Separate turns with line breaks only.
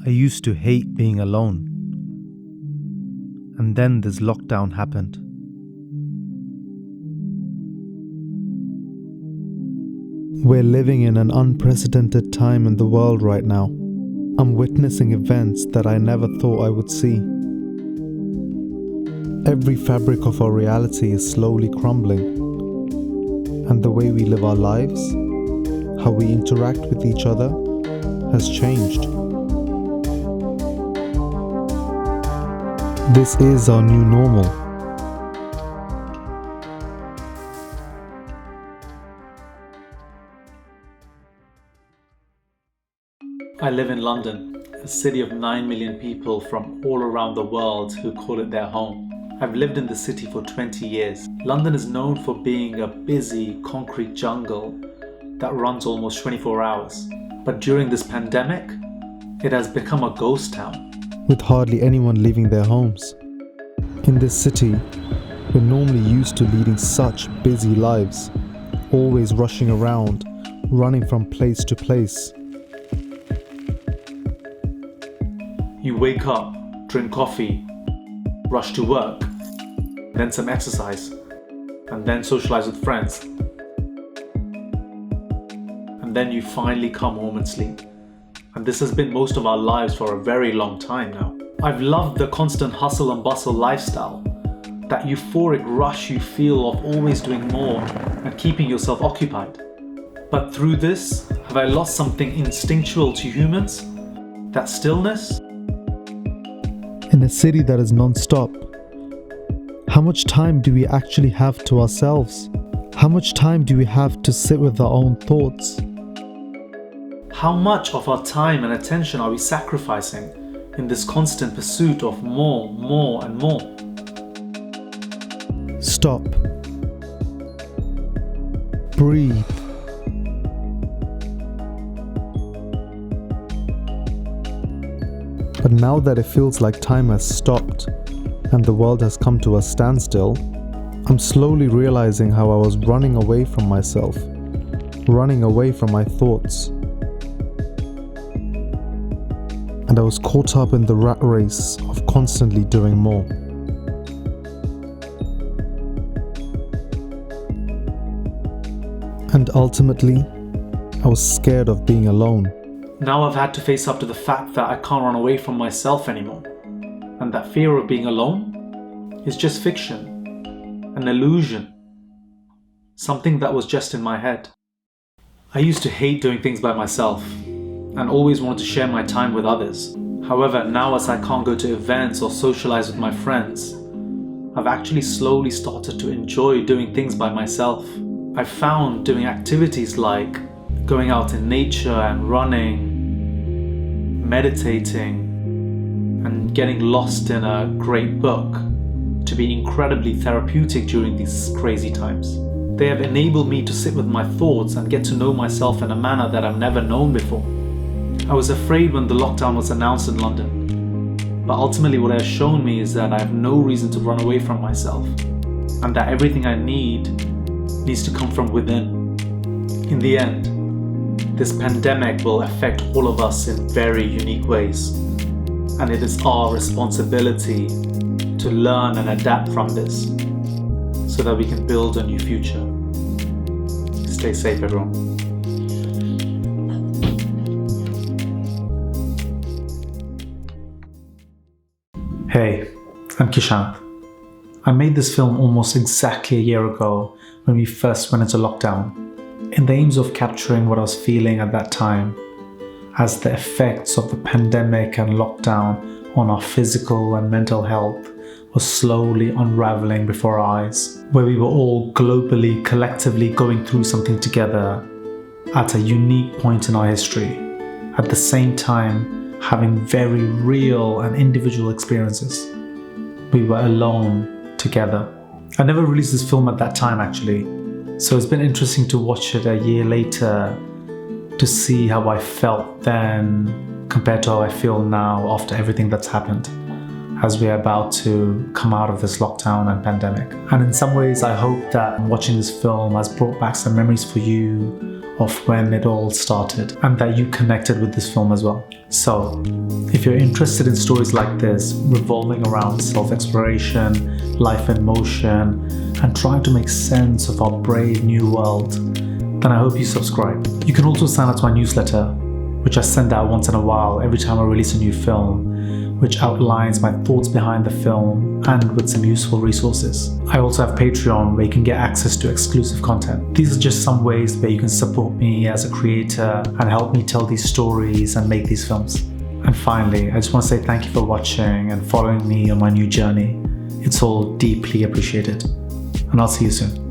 I used to hate being alone. And then this lockdown happened. We're living in an unprecedented time in the world right now. I'm witnessing events that I never thought I would see. Every fabric of our reality is slowly crumbling. And the way we live our lives, how we interact with each other, has changed. This is our new normal.
I live in London, a city of 9 million people from all around the world who call it their home. I've lived in the city for 20 years. London is known for being a busy concrete jungle that runs almost 24 hours. But during this pandemic, it has become a ghost town.
With hardly anyone leaving their homes. In this city, we're normally used to leading such busy lives, always rushing around, running from place to place.
You wake up, drink coffee, rush to work, then some exercise, and then socialize with friends. And then you finally come home and sleep. And this has been most of our lives for a very long time now. I've loved the constant hustle and bustle lifestyle, that euphoric rush you feel of always doing more and keeping yourself occupied. But through this, have I lost something instinctual to humans? That stillness?
In a city that is non-stop, how much time do we actually have to ourselves? How much time do we have to sit with our own thoughts?
How much of our time and attention are we sacrificing in this constant pursuit of more, and more?
Stop. Breathe. But now that it feels like time has stopped and the world has come to a standstill, I'm slowly realizing how I was running away from myself, running away from my thoughts. And I was caught up in the rat race of constantly doing more. And ultimately, I was scared of being alone.
Now I've had to face up to the fact that I can't run away from myself anymore, and that fear of being alone is just fiction, an illusion, something that was just in my head. I used to hate doing things by myself and always wanted to share my time with others. However, now as I can't go to events or socialize with my friends, I've actually slowly started to enjoy doing things by myself. I've found doing activities like going out in nature and running, meditating, and getting lost in a great book to be incredibly therapeutic during these crazy times. They have enabled me to sit with my thoughts and get to know myself in a manner that I've never known before. I was afraid when the lockdown was announced in London, but ultimately what it has shown me is that I have no reason to run away from myself, and that everything I need needs to come from within. In the end, this pandemic will affect all of us in very unique ways, and it is our responsibility to learn and adapt from this so that we can build a new future. Stay safe, everyone. Hey, I'm Kishanth. I made this film almost exactly a year ago when we first went into lockdown, in the aims of capturing what I was feeling at that time as the effects of the pandemic and lockdown on our physical and mental health was slowly unraveling before our eyes, where we were all globally, collectively going through something together at a unique point in our history, at the same time having very real and individual experiences. We were alone together. I never released this film at that time actually, so it's been interesting to watch it a year later to see how I felt then compared to how I feel now after everything that's happened, as we're about to come out of this lockdown and pandemic. And in some ways I hope that watching this film has brought back some memories for you of when it all started and that you connected with this film as well. So, if you're interested in stories like this, revolving around self-exploration, life in motion, and trying to make sense of our brave new world, then I hope you subscribe. You can also sign up to my newsletter, which I send out once in a while every time I release a new film, which outlines my thoughts behind the film and with some useful resources. I also have Patreon, where you can get access to exclusive content. These are just some ways where you can support me as a creator and help me tell these stories and make these films. And finally, I just want to say thank you for watching and following me on my new journey. It's all deeply appreciated. And I'll see you soon.